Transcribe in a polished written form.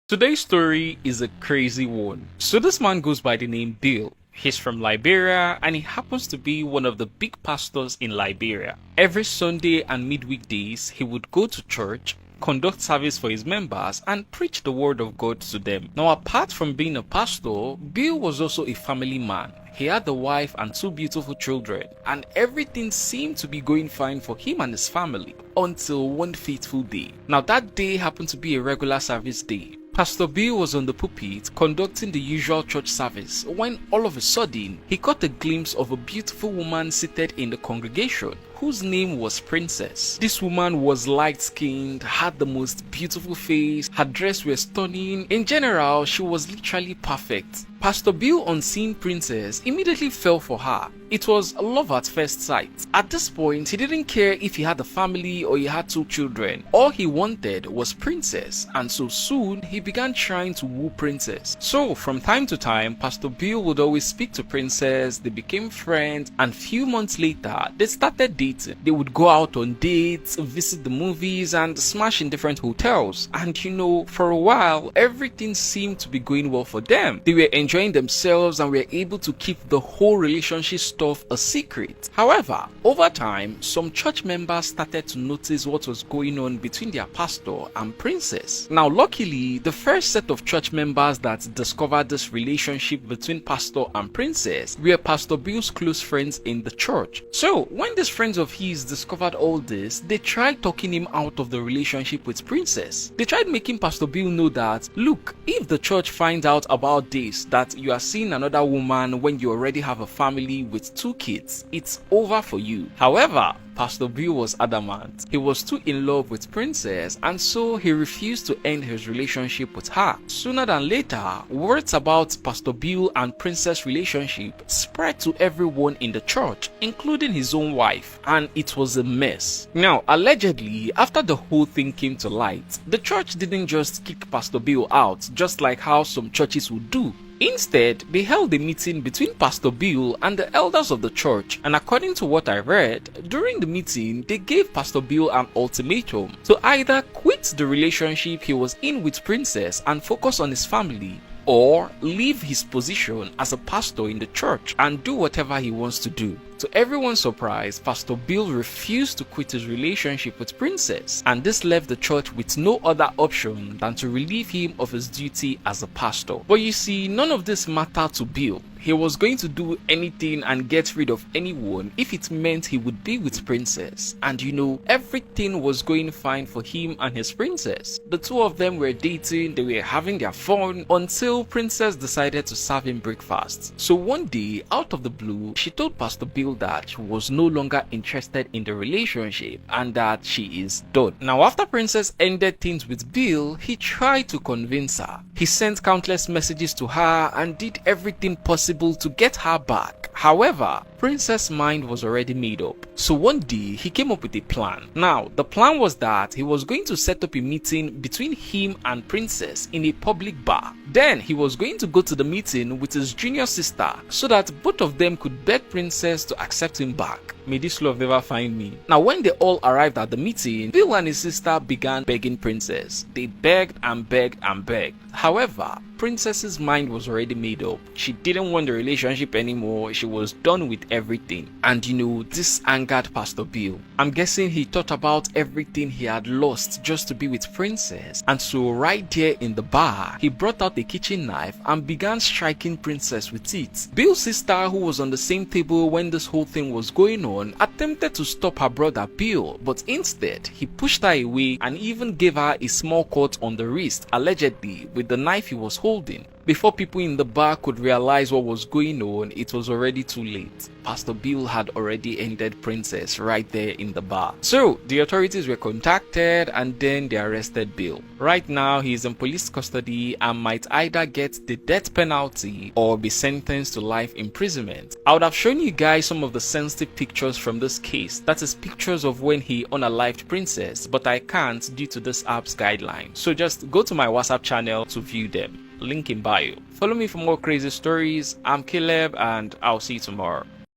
Today's story is a crazy one. So this man goes by the name Bill. He's from Liberia and he happens to be one of the big pastors in Liberia. Every Sunday and midweek days, he would go to church, conduct service for his members, and preach the word of God to them. Now, apart from being a pastor, Bill was also a family man. He had a wife and two beautiful children, and everything seemed to be going fine for him and his family until one fateful day. Now, that day happened to be a regular service day. Pastor Bill was on the pulpit conducting the usual church service when all of a sudden he caught a glimpse of a beautiful woman seated in the congregation whose name was Princess. This woman was light-skinned, had the most beautiful face, her dress was stunning. In general, she was literally perfect. Pastor Bill, on seeing Princess, immediately fell for her. It was love at first sight. At this point, he didn't care if he had a family or he had two children. All he wanted was Princess, and so soon he began trying to woo Princess. So from time to time, Pastor Bill would always speak to Princess, they became friends, and few months later, they started dating. They would go out on dates, visit the movies, and smash in different hotels. And for a while, everything seemed to be going well for them. They were enjoying themselves and were able to keep the whole relationship stuff a secret. However, over time, some church members started to notice what was going on between their pastor and Princess. Now, luckily, the first set of church members that discovered this relationship between pastor and Princess were Pastor Bill's close friends in the church. So, when these friends of his discovered all this, they tried talking him out of the relationship with Princess. They tried making Pastor Bill know that, look, if the church finds out about this, that you are seeing another woman when you already have a family with two kids, it's over for you. However, Pastor Bill was adamant. He was too in love with Princess, and so he refused to end his relationship with her. Sooner than later, words about Pastor Bill and Princess' relationship spread to everyone in the church, including his own wife, and it was a mess. Now, allegedly, after the whole thing came to light, the church didn't just kick Pastor Bill out, just like how some churches would do. Instead, they held a meeting between Pastor Bill and the elders of the church, and according to what I read, during the meeting, they gave Pastor Bill an ultimatum to either quit the relationship he was in with Princess and focus on his family, or leave his position as a pastor in the church and do whatever he wants to do. To everyone's surprise, Pastor Bill refused to quit his relationship with Princess, and this left the church with no other option than to relieve him of his duty as a pastor. But you see, none of this mattered to Bill. He was going to do anything and get rid of anyone if it meant he would be with Princess. And everything was going fine for him and his Princess. The two of them were dating, they were having their fun, until Princess decided to serve him breakfast. So one day, out of the blue, she told Pastor Bill that she was no longer interested in the relationship and that she is done. Now, after Princess ended things with Bill, he tried to convince her. He sent countless messages to her and did everything possible to get her back. However, Princess' mind was already made up. So one day, he came up with a plan. Now, the plan was that he was going to set up a meeting between him and Princess in a public bar. Then, he was going to go to the meeting with his junior sister so that both of them could beg Princess to accept him back. May this love never find me. Now, when they all arrived at the meeting, Bill and his sister began begging Princess. They begged and begged and begged. However, Princess's mind was already made up. She didn't want the relationship anymore. She was done with everything. And this angered Pastor Bill. I'm guessing he thought about everything he had lost just to be with Princess. And so right there in the bar, he brought out a kitchen knife and began striking Princess with it. Bill's sister, who was on the same table when this whole thing was going on, attempted to stop her brother Bill, but instead, he pushed her away and even gave her a small cut on the wrist, allegedly with the knife he was holding. Before people in the bar could realize what was going on, it was already too late. Pastor Bill had already ended Princess right there in the bar. So, the authorities were contacted and then they arrested Bill. Right now, he is in police custody and might either get the death penalty or be sentenced to life imprisonment. I would have shown you guys some of the sensitive pictures from this case, that is pictures of when he unalived Princess, but I can't due to this app's guideline. So just go to my WhatsApp channel to view them. Link in bio. Follow me for more crazy stories. I'm Caleb and I'll see you tomorrow.